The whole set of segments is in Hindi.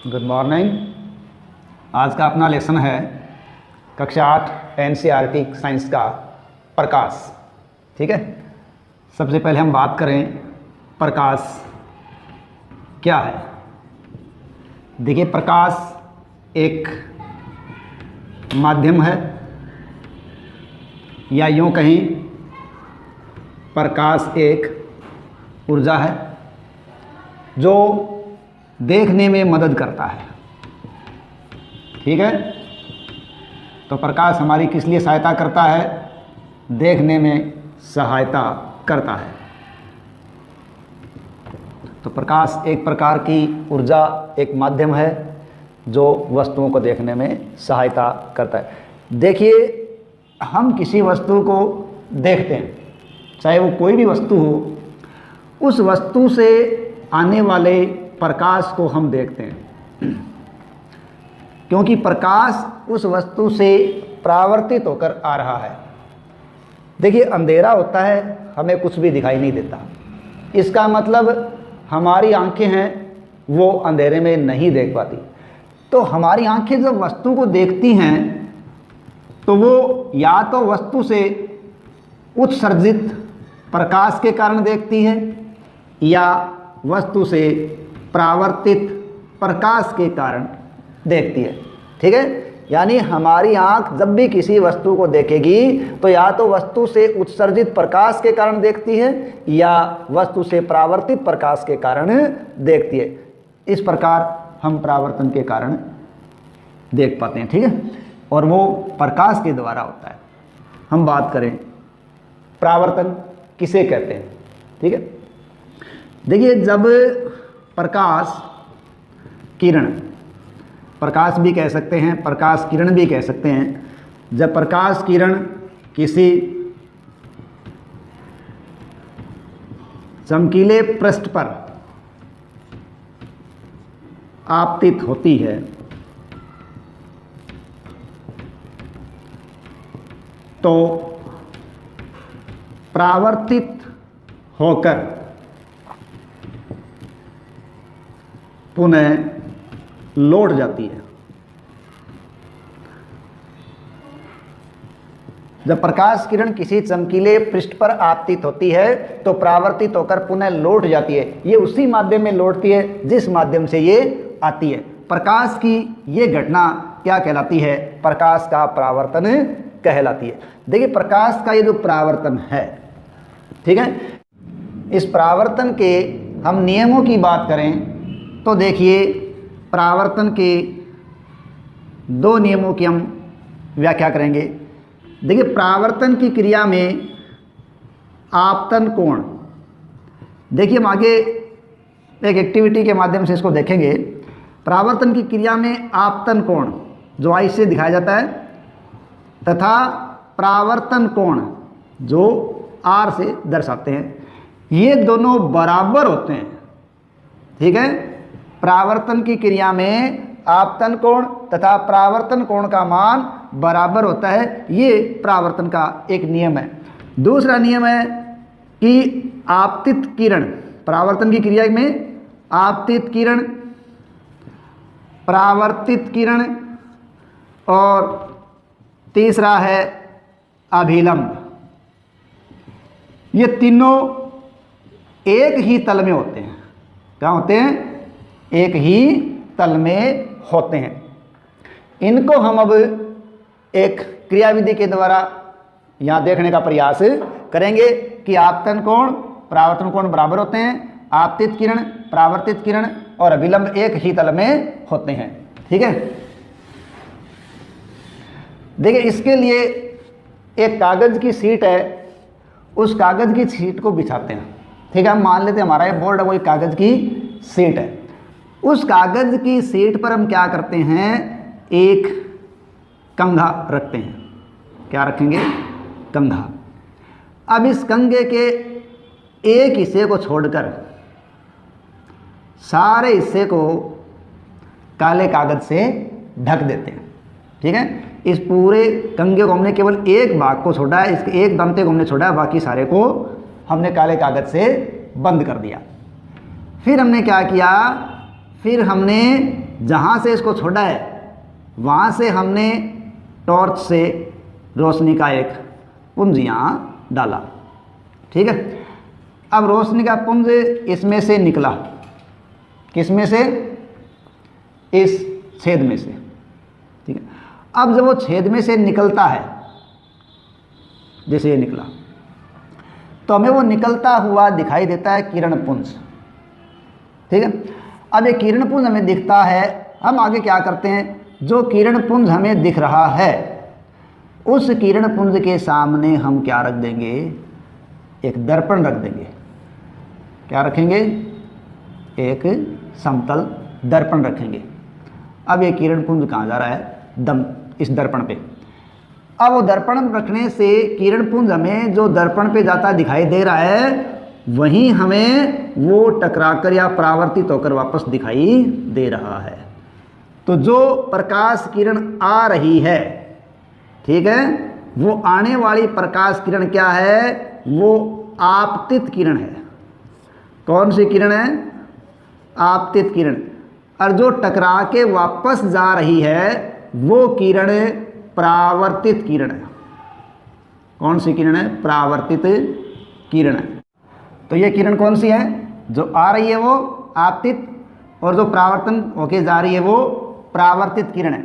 Good morning. आज का अपना लेसन है कक्षा 8 एनसीईआरटी साइंस का प्रकाश। ठीक है, सबसे पहले हम बात करें प्रकाश क्या है। देखिए, प्रकाश एक माध्यम है, या यूँ कहीं प्रकाश एक ऊर्जा है जो देखने में मदद करता है। ठीक है, तो प्रकाश हमारी किस लिए सहायता करता है? देखने में सहायता करता है। तो प्रकाश एक प्रकार की ऊर्जा, एक माध्यम है जो वस्तुओं को देखने में सहायता करता है। देखिए, हम किसी वस्तु को देखते हैं, चाहे वो कोई भी वस्तु हो, उस वस्तु से आने वाले प्रकाश को हम देखते हैं, क्योंकि प्रकाश उस वस्तु से परावर्तित होकर आ रहा है। देखिए, अंधेरा होता है, हमें कुछ भी दिखाई नहीं देता। इसका मतलब हमारी आंखें हैं वो अंधेरे में नहीं देख पाती। तो हमारी आंखें जब वस्तु को देखती हैं तो वो या तो वस्तु से उत्सर्जित प्रकाश के कारण देखती है या वस्तु से परावर्तित प्रकाश के कारण देखती है। ठीक है, यानी हमारी आंख जब भी किसी वस्तु को देखेगी तो या तो वस्तु से उत्सर्जित प्रकाश के कारण देखती है या वस्तु से परावर्तित प्रकाश के कारण देखती है। इस प्रकार हम परावर्तन के कारण देख पाते हैं। ठीक है, और वो प्रकाश के द्वारा होता है। हम बात करें परावर्तन किसे कहते हैं। ठीक है, देखिए, जब प्रकाश किरण, प्रकाश भी कह सकते हैं, प्रकाश किरण भी कह सकते हैं, जब प्रकाश किरण किसी चमकीले पृष्ठ पर आपतित होती है तो परावर्तित होकर पुनः लौट जाती है। जब प्रकाश किरण किसी चमकीले पृष्ठ पर आपतित होती है तो परावर्तित होकर पुनः लौट जाती है। ये उसी माध्यम में लौटती है जिस माध्यम से ये आती है। प्रकाश की ये घटना क्या कहलाती है? प्रकाश का परावर्तन कहलाती है। देखिए, प्रकाश का ये जो परावर्तन है, ठीक है, इस परावर्तन के हम नियमों की बात करें तो देखिए, परावर्तन के दो नियमों की हम व्याख्या करेंगे। देखिए, परावर्तन की क्रिया में आपतन कोण, देखिए हम आगे एक एक्टिविटी के माध्यम से इसको देखेंगे। परावर्तन की क्रिया में आपतन कोण जो आई से दिखाया जाता है तथा परावर्तन कोण जो आर से दर्शाते हैं, ये दोनों बराबर होते हैं। ठीक है, परावर्तन की क्रिया में आपतन कोण तथा परावर्तन कोण का मान बराबर होता है। ये परावर्तन का एक नियम है। दूसरा नियम है कि आपतित किरण, परावर्तन की क्रिया में आपतित किरण, परावर्तित किरण, और तीसरा है अभिलंब। ये तीनों एक ही तल में होते हैं। क्या होते हैं? एक ही तल में होते हैं। इनको हम अब एक क्रियाविधि के द्वारा यहाँ देखने का प्रयास करेंगे कि आपतन कोण परावर्तन कोण बराबर होते हैं, आपतित किरण परावर्तित किरण और अभिलंब एक ही तल में होते हैं। ठीक है, देखिए, इसके लिए एक कागज़ की शीट है, उस कागज़ की शीट को बिछाते हैं। ठीक है, हम मान लेते हैं हमारा ये बोर्ड है, वो एक कागज़ की शीट है। उस कागज़ की शीट पर हम क्या करते हैं? एक कंघा रखते हैं। क्या रखेंगे? कंघा। अब इस कंघे के एक हिस्से को छोड़कर सारे हिस्से को काले कागज़ से ढक देते हैं। ठीक है, इस पूरे कंघे को हमने केवल एक भाग को छोड़ा है, इसके एक दंते को हमने छोड़ा है, बाकी सारे को हमने काले कागज़ से बंद कर दिया। फिर हमने क्या किया? फिर हमने जहाँ से इसको छोड़ा है वहाँ से हमने टॉर्च से रोशनी का एक पुंज यहाँ डाला। ठीक है, अब रोशनी का पुंज इसमें से निकला, किसमें से? इस छेद में से। ठीक है, अब जब वो छेद में से निकलता है, जैसे ये निकला, तो हमें वो निकलता हुआ दिखाई देता है किरण पुंज। ठीक है, अब ये किरण पुंज हमें दिखता है, हम आगे क्या करते हैं, जो किरण पुंज हमें दिख रहा है उस किरण पुंज के सामने हम क्या रख देंगे? एक दर्पण रख देंगे। क्या रखेंगे? एक समतल दर्पण रखेंगे। अब ये किरण पुंज कहाँ जा रहा है? इस दर्पण पे। अब वो दर्पण रखने से किरण पुंज हमें जो दर्पण पे जाता दिखाई दे रहा है वहीं हमें वो टकराकर या परावर्तित होकर वापस दिखाई दे रहा है। तो जो प्रकाश किरण आ रही है, ठीक है, वो आने वाली प्रकाश किरण क्या है? वो आपतित किरण है। कौन सी किरण है? आपतित किरण। और जो टकरा के वापस जा रही है वो किरण परावर्तित किरण है। कौन सी किरण है? परावर्तित किरण है। तो ये किरण कौन सी है? जो आ रही है वो आपतित, और जो परावर्तन होके जा रही है वो परावर्तित किरण है।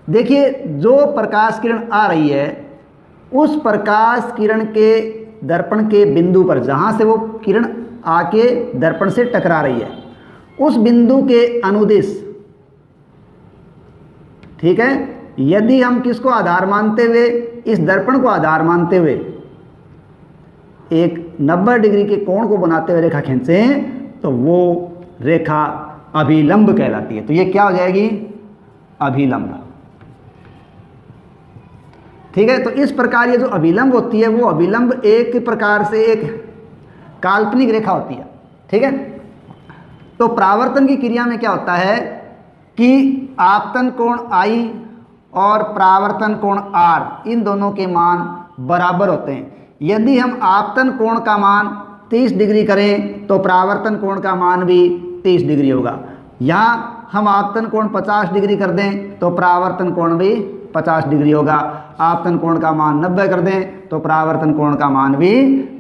देखिए, जो प्रकाश किरण आ रही है उस प्रकाश किरण के दर्पण के बिंदु पर, जहाँ से वो किरण आके दर्पण से टकरा रही है, उस बिंदु के अनुदिश, ठीक है, यदि हम किसको आधार मानते हुए, इस दर्पण को आधार मानते हुए एक 90 डिग्री के कोण को बनाते हुए रेखा खींचें तो वो रेखा अभिलंब कहलाती है। तो ये क्या हो जाएगी? अभिलंब। ठीक है, तो इस प्रकार ये जो अभिलंब होती है वो अभिलंब एक प्रकार से एक काल्पनिक रेखा होती है। ठीक है, तो परावर्तन की क्रिया में क्या होता है कि आपतन कोण I और परावर्तन कोण R, इन दोनों के मान बराबर होते हैं। यदि हम आपतन कोण का मान 30 डिग्री करें तो परावर्तन कोण का मान भी 30 डिग्री होगा। यहाँ हम आपतन कोण 50 डिग्री कर दें तो परावर्तन कोण भी 50 डिग्री होगा। आपतन कोण का मान 90 कर दें तो परावर्तन कोण का मान भी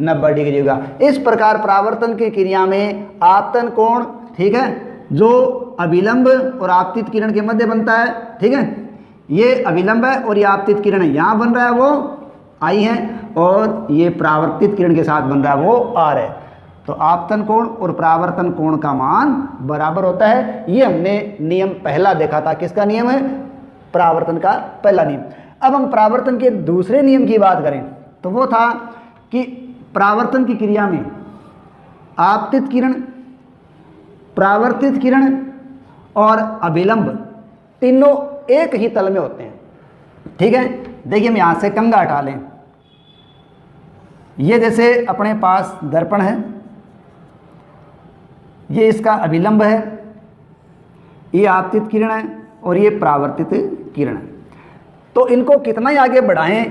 90 डिग्री होगा। इस प्रकार परावर्तन की क्रिया में आपतन कोण, ठीक है, जो अभिलंब और आपतित किरण के मध्य बनता है, ठीक है, ये अभिलंब है और ये आपतित किरण है, यहाँ बन रहा है वो I है, और ये परावर्तित किरण के साथ बन रहा है वो R है। तो आपतन कोण और परावर्तन कोण का मान बराबर होता है। ये हमने नियम पहला देखा था। किसका नियम है? परावर्तन का पहला नियम। अब हम परावर्तन के दूसरे नियम की बात करें तो वो था कि परावर्तन की क्रिया में आपतित किरण, परावर्तित किरण और अभिलंब तीनों एक ही तल में होते हैं। ठीक है, देखिए हम यहाँ से कंघा हटा लें। ये जैसे अपने पास दर्पण है, ये इसका अभिलंब है, ये आपतित किरण है और ये परावर्तित किरण है। तो इनको कितना ही आगे बढ़ाएं,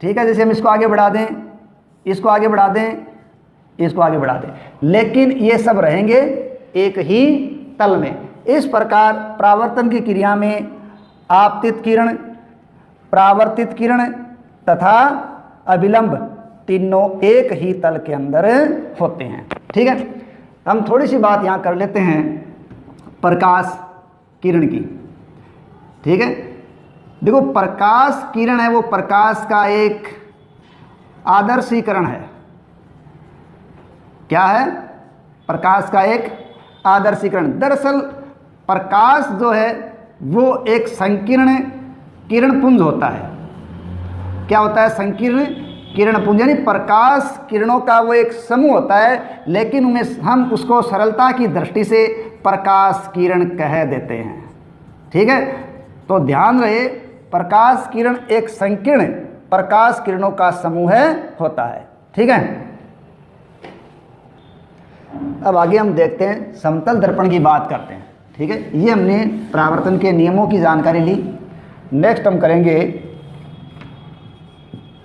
ठीक है, जैसे हम इसको आगे बढ़ा दें, इसको आगे बढ़ा दें, इसको आगे बढ़ा दें, लेकिन ये सब रहेंगे एक ही तल में। इस प्रकार परावर्तन की क्रिया में आपतित किरण, परावर्तित किरण तथा अभिलंब तीनों एक ही तल के अंदर होते हैं। ठीक है, हम थोड़ी सी बात यहाँ कर लेते हैं प्रकाश किरण की। ठीक है, देखो प्रकाश किरण है वो प्रकाश का एक आदर्शीकरण है। क्या है? प्रकाश का एक आदर्शीकरण। दरअसल प्रकाश जो है वो एक संकीर्ण किरण पुंज होता है। क्या होता है? संकीर्ण किरण पुंज, यानी प्रकाश किरणों का वो एक समूह होता है, लेकिन उनमें हम उसको सरलता की दृष्टि से प्रकाश किरण कह देते हैं। ठीक है, तो ध्यान रहे, प्रकाश किरण एक संकीर्ण प्रकाश किरणों का समूह होता है। ठीक है, अब आगे हम देखते हैं, समतल दर्पण की बात करते हैं। ठीक है, ये हमने परावर्तन के नियमों की जानकारी ली। नेक्स्ट हम करेंगे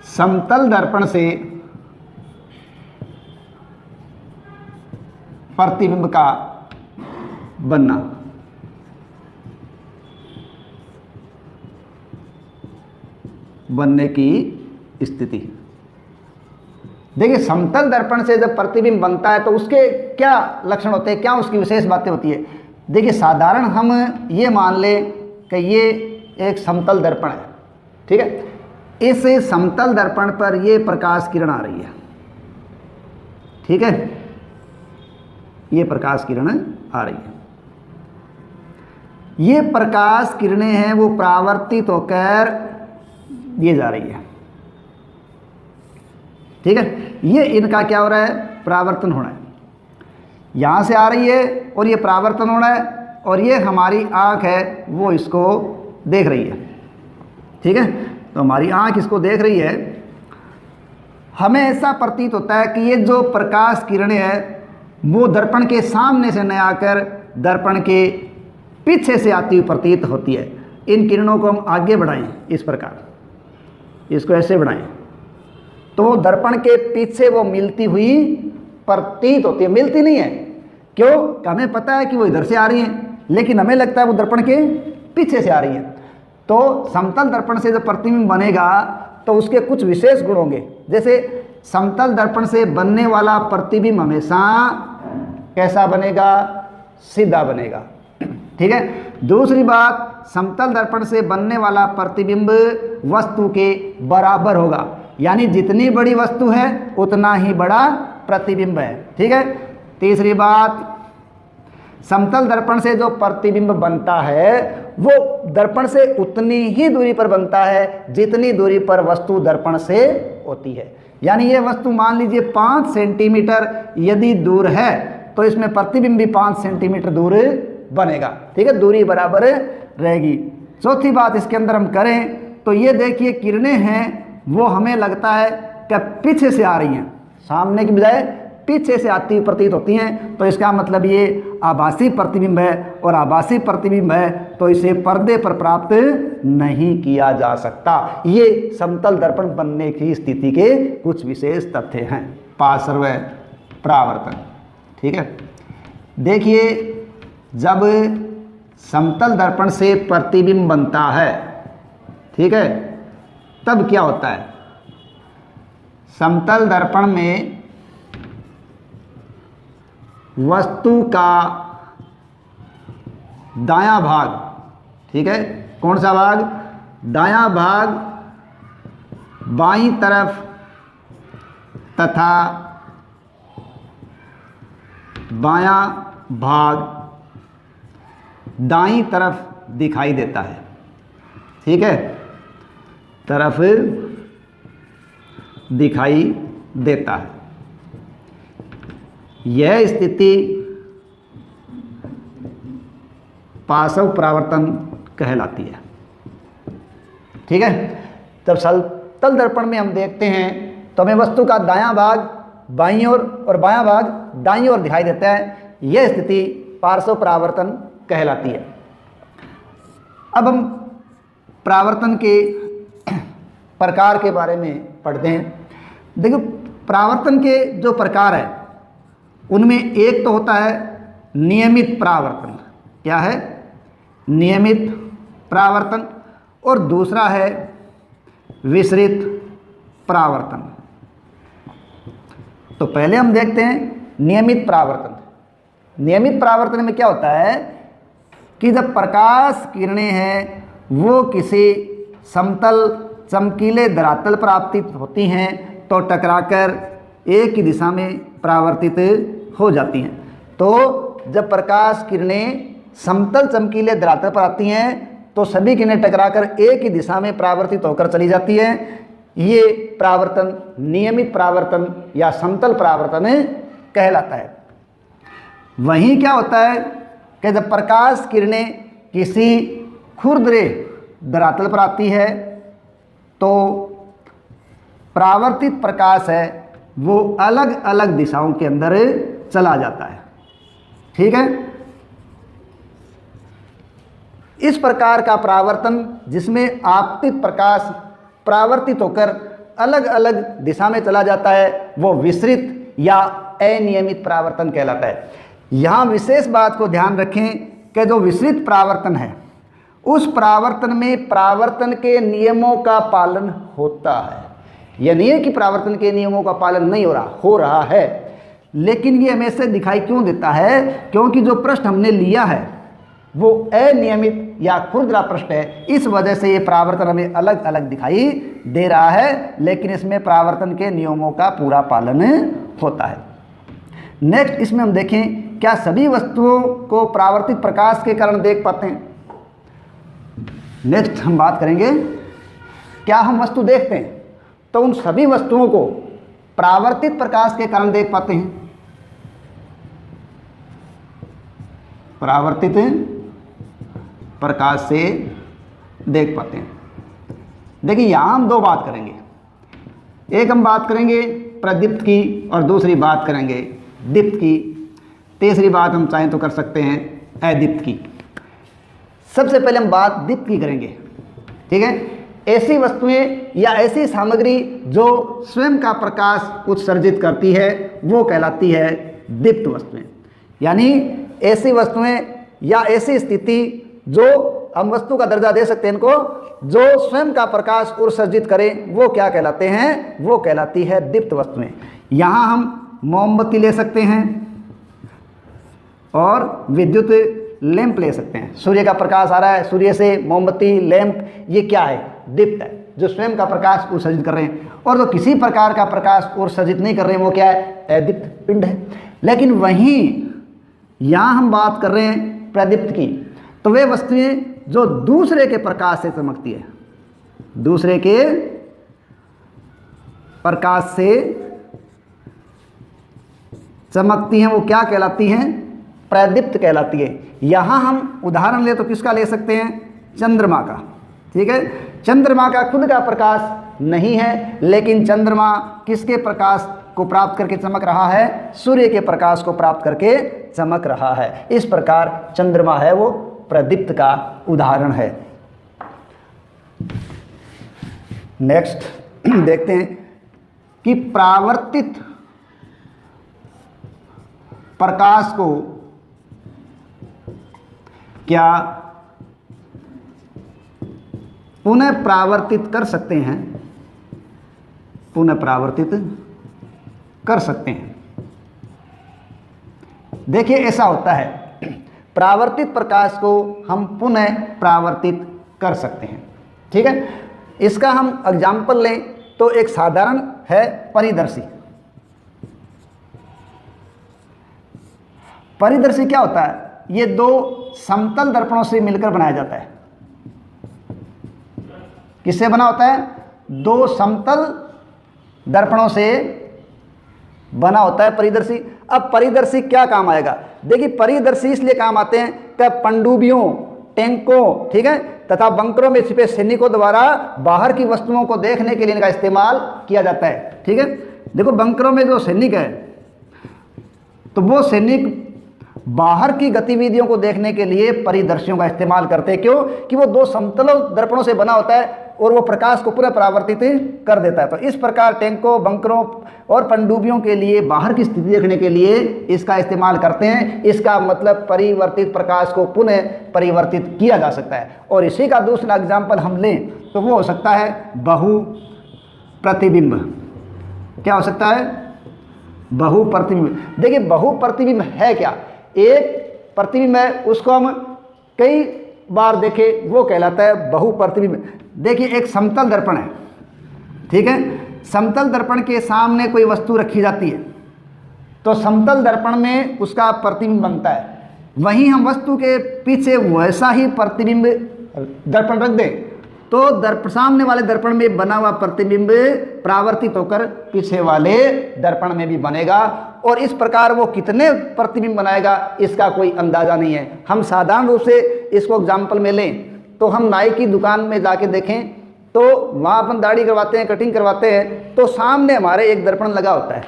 समतल दर्पण से प्रतिबिंब का बनना। बनने की स्थिति। देखिए समतल दर्पण से जब प्रतिबिंब बनता है तो उसके क्या लक्षण होते हैं, क्या उसकी विशेष बातें होती है। देखिए साधारण हम ये मान लें कि ये एक समतल दर्पण है, ठीक है। इस समतल दर्पण पर ये प्रकाश किरण आ रही है, ठीक है, ये प्रकाश किरण आ रही है। ये प्रकाश किरणें हैं वो परावर्तित होकर ये जा रही है, ठीक है। ये इनका क्या हो रहा है, परावर्तन होना है। यहाँ से आ रही है और ये परावर्तन होना है, और ये हमारी आँख है वो इसको देख रही है, ठीक है। तो हमारी आँख इसको देख रही है। हमें ऐसा प्रतीत होता है कि ये जो प्रकाश किरणें हैं वो दर्पण के सामने से न आकर दर्पण के पीछे से आती हुई प्रतीत होती है। इन किरणों को हम आगे बढ़ाएं, इस प्रकार इसको ऐसे बढ़ाएं तो दर्पण के पीछे वो मिलती हुई प्रतीत होती है। मिलती नहीं है, क्यों? हमें पता है कि वो इधर से आ रही हैं, लेकिन हमें लगता है वो दर्पण के पीछे से आ रही है। तो समतल दर्पण से जब प्रतिबिंब बनेगा तो उसके कुछ विशेष गुण होंगे। जैसे समतल दर्पण से बनने वाला प्रतिबिंब हमेशा कैसा बनेगा, सीधा बनेगा, ठीक है। दूसरी बात, समतल दर्पण से बनने वाला प्रतिबिंब वस्तु के बराबर होगा, यानी जितनी बड़ी वस्तु है उतना ही बड़ा प्रतिबिंब है, ठीक है। तीसरी बात, समतल दर्पण से जो प्रतिबिंब बनता है वो दर्पण से उतनी ही दूरी पर बनता है जितनी दूरी पर वस्तु दर्पण से होती है। यानी ये वस्तु मान लीजिए 5 सेंटीमीटर यदि दूर है तो इसमें प्रतिबिंब भी 5 सेंटीमीटर दूर बनेगा, ठीक है, दूरी बराबर रहेगी। चौथी बात इसके अंदर हम करें तो ये देखिए किरणें हैं वो हमें लगता है कि पीछे से आ रही हैं, सामने की बजाय पीछे से आती हुई प्रतीत होती हैं। तो इसका मतलब ये आभासी प्रतिबिंब है, और आभासी प्रतिबिंब है तो इसे पर्दे पर प्राप्त नहीं किया जा सकता। ये समतल दर्पण बनने की स्थिति के कुछ विशेष तथ्य हैं। पार्श्व परावर्तन, ठीक है। देखिए जब समतल दर्पण से प्रतिबिंब बनता है, ठीक है, तब क्या होता है, समतल दर्पण में वस्तु का दायां भाग, ठीक है, कौन सा भाग, दायां भाग बाईं तरफ तथा बायां भाग दाईं तरफ दिखाई देता है, ठीक है, तरफ दिखाई देता है। यह स्थिति पार्श्व परावर्तन कहलाती है, ठीक है। जब समतल दर्पण में हम देखते हैं तो हमें वस्तु का दायां भाग बाईं ओर और बायां भाग दाईं ओर दिखाई देता है। यह स्थिति पार्श्व परावर्तन कहलाती है। अब हम परावर्तन के प्रकार के बारे में पढ़ते हैं। देखो परावर्तन के जो प्रकार है उनमें एक तो होता है नियमित परावर्तन, क्या है, नियमित परावर्तन, और दूसरा है विसरित परावर्तन। तो पहले हम देखते हैं नियमित परावर्तन। नियमित परावर्तन में क्या होता है कि जब प्रकाश किरणें हैं वो किसी समतल चमकीले धरातल पर आपतित होती हैं तो टकराकर एक ही दिशा में परावर्तित हो जाती हैं। तो जब प्रकाश किरणें समतल चमकीले धरातल पर आती हैं तो सभी किरणें टकराकर एक ही दिशा में परावर्तित होकर चली जाती हैं। ये परावर्तन नियमित परावर्तन या समतल परावर्तन कहलाता है। वहीं क्या होता है कि जब प्रकाश किरणें किसी खुरदरे धरातल पर आती है तो परावर्तित प्रकाश है वो अलग अलग दिशाओं के अंदर चला जाता है, ठीक है। इस प्रकार का परावर्तन जिसमें आपतित प्रकाश परावर्तित होकर अलग अलग दिशा में चला जाता है वो विसरित या अनियमित परावर्तन कहलाता है। यहाँ विशेष बात को ध्यान रखें कि जो विसरित परावर्तन है उस परावर्तन में परावर्तन के नियमों का पालन होता है। यह नहीं है कि परावर्तन के नियमों का पालन नहीं हो रहा है, लेकिन ये हमेशा दिखाई क्यों देता है? क्योंकि जो प्रश्न हमने लिया है वो अनियमित या खुरदरा प्रश्न है, इस वजह से ये परावर्तन हमें अलग अलग दिखाई दे रहा है, लेकिन इसमें परावर्तन के नियमों का पूरा पालन होता है। नेक्स्ट इसमें हम देखें, क्या सभी वस्तुओं को परावर्तित प्रकाश के कारण देख पाते हैं? नेक्स्ट हम बात करेंगे, क्या हम वस्तु देखते हैं तो उन सभी वस्तुओं को परावर्तित प्रकाश के कारण देख पाते हैं? परावर्तित प्रकाश से देख पाते हैं। देखिए यहाँ हम दो बात करेंगे, एक हम बात करेंगे प्रदीप्त की और दूसरी बात करेंगे दीप्त की, तीसरी बात हम चाहें तो कर सकते हैं अदीप्त की। सबसे पहले हम बात दीप्त की करेंगे, ठीक है। ऐसी वस्तुएं या ऐसी सामग्री जो स्वयं का प्रकाश उत्सर्जित करती है वो कहलाती है दीप्त वस्तुएं। यानी ऐसी वस्तुएं या ऐसी स्थिति जो हम वस्तु का दर्जा दे सकते हैं इनको, जो स्वयं का प्रकाश उत्सर्जित करें वो क्या कहलाते हैं? वो कहलाती है दीप्त वस्तुएं। यहाँ हम मोमबत्ती ले सकते हैं और विद्युत लैंप ले सकते हैं। सूर्य का प्रकाश आ रहा है, सूर्य से मोमबत्ती लैंप, ये क्या है? दीप्त है, जो स्वयं का प्रकाश उत्सर्जित कर रहे हैं। और जो किसी प्रकार का प्रकाश उत्सर्जित नहीं कर रहे हैं वो क्या है? अदीप्त पिंड है। लेकिन वहीं यहाँ हम बात कर रहे हैं प्रदीप्त की, तो वे वस्तुएं जो दूसरे के प्रकाश से चमकती है, दूसरे के प्रकाश से चमकती हैं, वो क्या कहलाती हैं? प्रदीप्त कहलाती है। यहाँ हम उदाहरण ले तो किसका ले सकते हैं? चंद्रमा का, ठीक है। चंद्रमा का खुद का प्रकाश नहीं है, लेकिन चंद्रमा किसके प्रकाश को प्राप्त करके चमक रहा है? सूर्य के प्रकाश को प्राप्त करके चमक रहा है। इस प्रकार चंद्रमा है वो प्रदीप्त का उदाहरण है। नेक्स्ट देखते हैं कि परावर्तित प्रकाश को क्या पुनः परावर्तित कर सकते हैं? पुनः परावर्तित कर सकते हैं। देखिए ऐसा होता है, परावर्तित प्रकाश को हम पुनः परावर्तित कर सकते हैं, ठीक है। इसका हम एग्जाम्पल लें तो एक साधारण है परिदर्शी। परिदर्शी क्या होता है? ये दो समतल दर्पणों से मिलकर बनाया जाता है। किससे बना होता है? दो समतल दर्पणों से बना होता है परिदर्शी। अब परिदर्शी क्या काम आएगा? देखिए परिदर्शी इसलिए काम आते हैं कि पनडुब्बियों, टैंकों, ठीक है, तथा बंकरों में छिपे सैनिकों द्वारा बाहर की वस्तुओं को देखने के लिए इनका इस्तेमाल किया जाता है, ठीक है। देखो बंकरों में जो सैनिक है तो वो सैनिक बाहर की गतिविधियों को देखने के लिए परिदर्शियों का इस्तेमाल करते हैं। क्यों? कि वो दो समतल दर्पणों से बना होता है और वो प्रकाश को पूरा परावर्तित कर देता है। तो इस प्रकार टैंकों, बंकरों और पनडुब्बियों के लिए बाहर की स्थिति देखने के लिए इसका इस्तेमाल करते हैं। इसका मतलब परिवर्तित प्रकाश को पुनः परिवर्तित किया जा सकता है। और इसी का दूसरा एग्जाम्पल हम लें तो वो हो सकता है बहु प्रतिबिंब। क्या हो सकता है? बहु प्रतिबिंब। देखिए बहु प्रतिबिंब है क्या? एक प्रतिबिंब है, उसको हम कई बार देखें वो कहलाता है बहु प्रतिबिंब। देखिए एक समतल दर्पण है, ठीक है। समतल दर्पण के सामने कोई वस्तु रखी जाती है तो समतल दर्पण में उसका प्रतिबिंब बनता है। वहीं हम वस्तु के पीछे वैसा ही प्रतिबिंब दर्पण रख दें तो सामने वाले दर्पण में बना हुआ प्रतिबिंब परावर्तित होकर पीछे वाले दर्पण में भी बनेगा। और इस प्रकार वो कितने प्रतिबिंब बनाएगा इसका कोई अंदाज़ा नहीं है। हम साधारण रूप से इसको एग्जाम्पल में लें तो हम नाई की दुकान में जाके देखें तो वहाँ अपन दाढ़ी करवाते हैं, कटिंग करवाते हैं, तो सामने हमारे एक दर्पण लगा होता है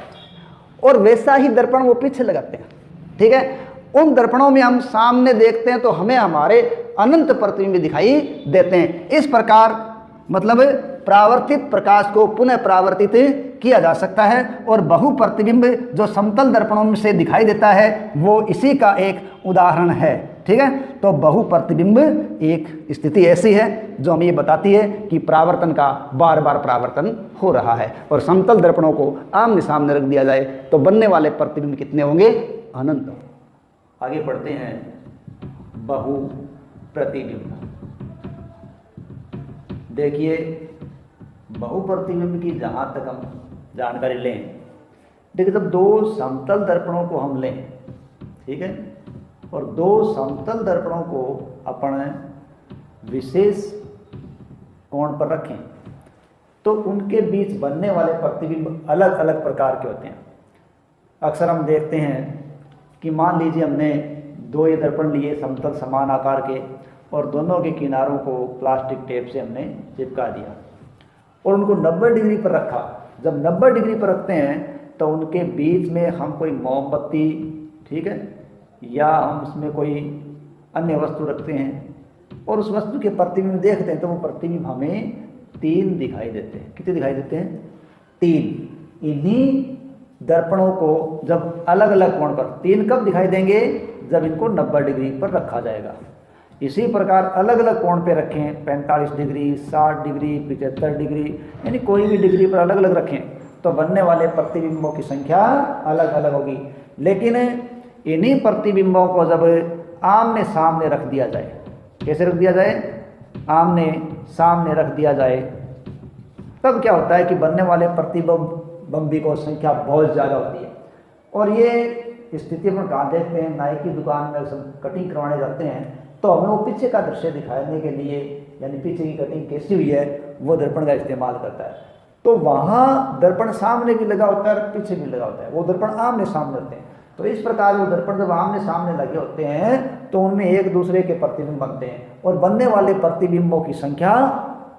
और वैसा ही दर्पण वो पीछे लगाते हैं, ठीक है। उन दर्पणों में हम सामने देखते हैं तो हमें हमारे अनंत प्रतिबिंब दिखाई देते हैं। इस प्रकार मतलब परावर्तित प्रकाश को पुनः परावर्तित किया जा सकता है। और बहु प्रतिबिंब जो समतल दर्पणों में से दिखाई देता है वो इसी का एक उदाहरण है। ठीक है। तो बहुप्रतिबिंब एक स्थिति ऐसी है जो हमें ये बताती है कि परावर्तन का बार बार परावर्तन हो रहा है। और समतल दर्पणों को आमने सामने रख दिया जाए तो बनने वाले प्रतिबिंब कितने होंगे? अनंत। आगे बढ़ते हैं, बहुप्रतिबिंब। देखिए बहुप्रतिबिंब की जहाँ तक हम जानकारी लें, देखिए जब दो समतल दर्पणों को हम लें, ठीक है, और दो समतल दर्पणों को अपन विशेष कोण पर रखें तो उनके बीच बनने वाले प्रतिबिंब अलग अलग प्रकार के होते हैं। अक्सर हम देखते हैं कि मान लीजिए हमने दो ये दर्पण लिए समतल समान आकार के और दोनों के किनारों को प्लास्टिक टेप से हमने चिपका दिया और उनको 90 डिग्री पर रखा। जब 90 डिग्री पर रखते हैं तो उनके बीच में हम कोई मोमबत्ती, ठीक है, या हम उसमें कोई अन्य वस्तु रखते हैं और उस वस्तु के प्रतिबिंब देखते हैं तो वो प्रतिबिंब हमें 3 दिखाई देते हैं। कितने दिखाई देते हैं? 3। इन्हीं दर्पणों को जब अलग अलग कोण पर, 3 कब दिखाई देंगे? जब इनको 90 डिग्री पर रखा जाएगा। इसी प्रकार अलग अलग कोण पे रखें, 45 डिग्री, 60 डिग्री, 75 डिग्री, यानी कोई भी डिग्री पर अलग अलग रखें तो बनने वाले प्रतिबिंबों की संख्या अलग अलग होगी। लेकिन इन्हीं प्रतिबिंबों को जब आमने सामने रख दिया जाए, कैसे रख दिया जाए? आमने सामने रख दिया जाए, तब क्या होता है कि बनने वाले प्रतिबिंबी को संख्या बहुत ज़्यादा होती है। और ये स्थिति में कहाँ देखते हैं? नाई की दुकान में सब कटिंग करवाने जाते हैं तो हमें वो पीछे का दृश्य दिखाने के लिए, यानी पीछे की कटिंग कैसी हुई है, वो दर्पण का इस्तेमाल करता है। तो वहाँ दर्पण सामने भी लगा होता है और पीछे भी लगा होता है, वो दर्पण आमने सामने होते हैं। तो इस प्रकार वो दर्पण जब आमने सामने लगे होते हैं तो उनमें एक दूसरे के प्रतिबिंब बनते हैं और बनने वाले प्रतिबिंबों की संख्या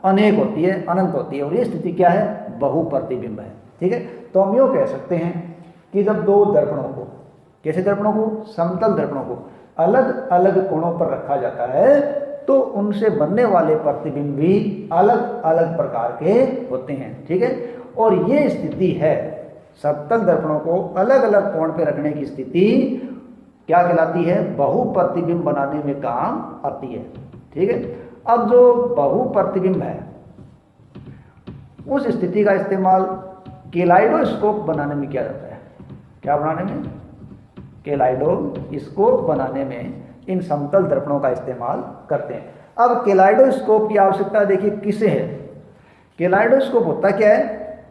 अनेक होती है, अनंत होती है। और ये स्थिति क्या है? बहुप्रतिबिंब है, ठीक है। तो हम यूँ कह सकते हैं कि जब दो दर्पणों को, कैसे दर्पणों को? समतल दर्पणों को अलग अलग कोणों पर रखा जाता है तो उनसे बनने वाले प्रतिबिंब भी अलग अलग प्रकार के होते हैं, ठीक है। और ये स्थिति है, समतल दर्पणों को अलग अलग कोण पे रखने की स्थिति क्या कहलाती है? बहुप्रतिबिंब बनाने में काम आती है, ठीक है। अब जो बहुप्रतिबिंब है उस स्थिति का इस्तेमाल केलाइडोस्कोप बनाने में किया जाता है। क्या बनाने में? केलाइडोस्कोप बनाने में इन समतल दर्पणों का इस्तेमाल करते हैं। अब केलाइडोस्कोप की आवश्यकता देखिए किसे है? केलाइडोस्कोप होता क्या है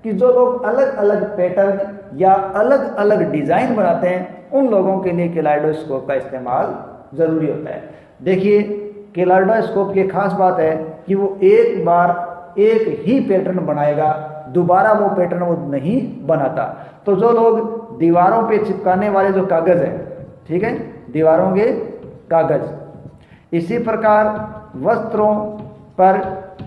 कि जो लोग अलग अलग पैटर्न या अलग अलग डिजाइन बनाते हैं उन लोगों के लिए केलाइडोस्कोप का इस्तेमाल जरूरी होता है। देखिए केलाइडोस्कोप की खास बात है कि वो एक बार एक ही पैटर्न बनाएगा, दोबारा वो पैटर्न वो नहीं बनाता। तो जो लोग दीवारों पे चिपकाने वाले जो कागज़ है, ठीक है, दीवारों के कागज़, इसी प्रकार वस्त्रों पर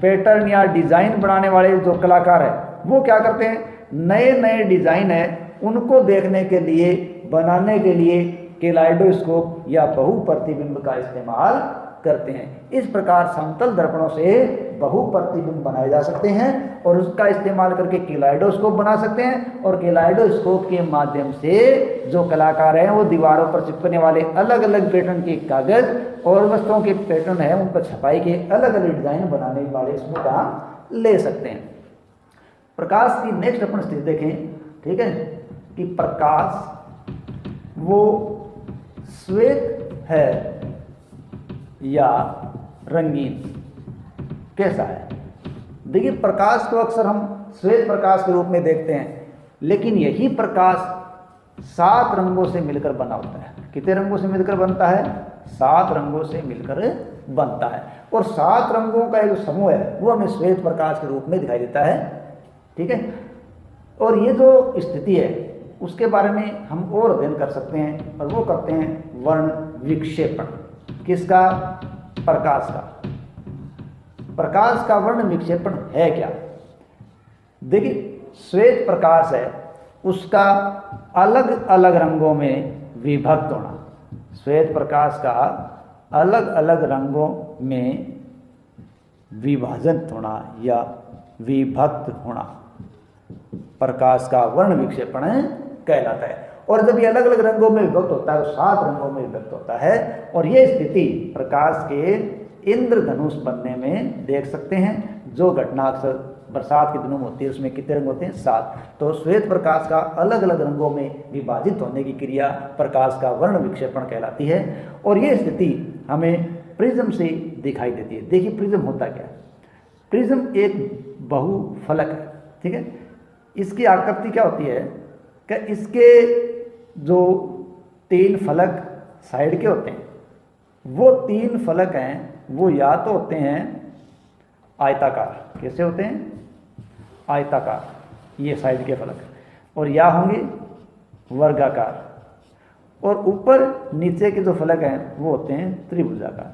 पैटर्न या डिज़ाइन बनाने वाले जो कलाकार है वो क्या करते हैं? नए नए डिज़ाइन है उनको देखने के लिए, बनाने के लिए केलाइडोस्कोप या बहुप्रतिबिंब का इस्तेमाल करते हैं। इस प्रकार समतल दर्पणों से बहुप्रतिबिंब बनाए जा सकते हैं और उसका इस्तेमाल करके केलाइडोस्कोप बना सकते हैं। और केलाइडोस्कोप के माध्यम से जो कलाकार हैं वो दीवारों पर चिपकने वाले अलग अलग पैटर्न के कागज़ और वस्तुओं के पैटर्न है उन पर छपाई के अलग अलग डिज़ाइन बनाने वाले इसमें काम ले सकते हैं। प्रकाश की नेक्स्ट अपन स्थिति देखें, ठीक है, कि प्रकाश वो श्वेत है या रंगीन, कैसा है? देखिए प्रकाश को अक्सर हम श्वेत प्रकाश के रूप में देखते हैं, लेकिन यही प्रकाश 7 रंगों से मिलकर बना होता है। कितने रंगों से मिलकर बनता है? 7 रंगों से मिलकर बनता है। और 7 रंगों का जो समूह है वो हमें श्वेत प्रकाश के रूप में दिखाई देता है, ठीक है। और ये जो स्थिति है उसके बारे में हम और अध्ययन कर सकते हैं और वो करते हैं वर्ण विक्षेपण। किसका? प्रकाश का। प्रकाश का वर्ण विक्षेपण है क्या? देखिए श्वेत प्रकाश है उसका अलग अलग रंगों में विभक्त होना, श्वेत प्रकाश का अलग अलग रंगों में विभाजित होना या विभक्त होना प्रकाश का वर्ण विक्षेपण कहलाता है। और जब ये अलग अलग रंगों में विभक्त होता है तो 7 रंगों में विभक्त होता है। और ये स्थिति प्रकाश के इंद्रधनुष बनने में देख सकते हैं। जो घटना अक्सर बरसात के दिनों में होती है उसमें कितने रंग होते हैं? 7। तो श्वेत प्रकाश का अलग अलग रंगों में विभाजित होने की क्रिया प्रकाश का वर्ण विक्षेपण कहलाती है। और ये स्थिति हमें प्रिज्म से दिखाई देती है। देखिए प्रिज्म होता क्या है? प्रिज्म एक बहुफलक है, ठीक है। इसकी आकृति क्या होती है कि इसके जो 3 फलक साइड के होते हैं, वो 3 फलक हैं वो या तो होते हैं आयताकार, कैसे होते हैं? आयताकार, ये साइड के फलक, और या होंगे वर्गाकार, और ऊपर नीचे के जो फलक हैं वो होते हैं त्रिभुजाकार।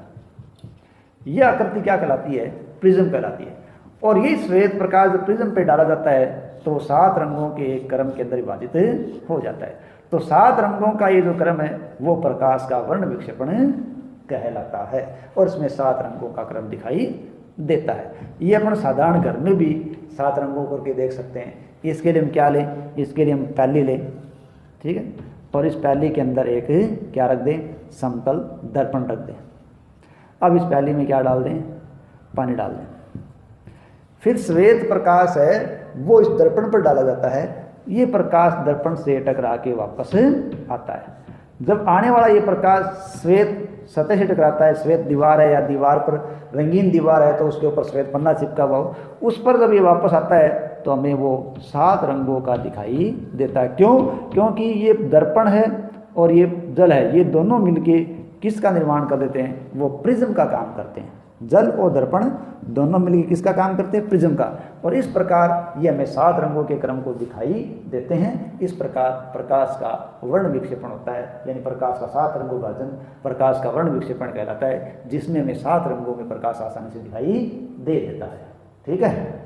यह आकृति क्या कहलाती है? प्रिज्म कहलाती है। और ये श्वेत प्रकाश जब प्रिज्म पे डाला जाता है तो 7 रंगों के एक क्रम के अंदर विभाजित हो जाता है। तो 7 रंगों का ये जो क्रम है वो प्रकाश का वर्ण विक्षेपण कहलाता है, और इसमें 7 रंगों का क्रम दिखाई देता है। ये अपन साधारण घर में भी 7 रंगों करके देख सकते हैं। इसके लिए हम क्या लें? इसके लिए हम पैली लें, ठीक है, और इस पैली के अंदर एक क्या रख दें? समतल दर्पण रख दें। अब इस पैली में क्या डाल दें? पानी डाल दें। फिर श्वेत प्रकाश है वो इस दर्पण पर डाला जाता है। ये प्रकाश दर्पण से टकरा के वापस आता है। जब आने वाला ये प्रकाश श्वेत सतह से टकराता है, श्वेत दीवार है या दीवार पर रंगीन दीवार है तो उसके ऊपर श्वेत पन्ना चिपका हुआ हो, उस पर जब ये वापस आता है तो हमें वो 7 रंगों का दिखाई देता है। क्यों? क्योंकि ये दर्पण है और ये जल है, ये दोनों मिलके किसका निर्माण कर देते हैं? वो प्रिज्म का काम करते हैं। जल और दर्पण दोनों मिलकर किसका काम करते हैं? प्रिज्म का। और इस प्रकार ये हमें 7 रंगों के क्रम को दिखाई देते हैं। इस प्रकार प्रकाश का वर्ण विक्षेपण होता है, यानी प्रकाश का 7 रंगों का विभाजन प्रकाश का वर्ण विक्षेपण कहलाता है, जिसमें हमें 7 रंगों में प्रकाश आसानी से दिखाई दे देता है। ठीक है।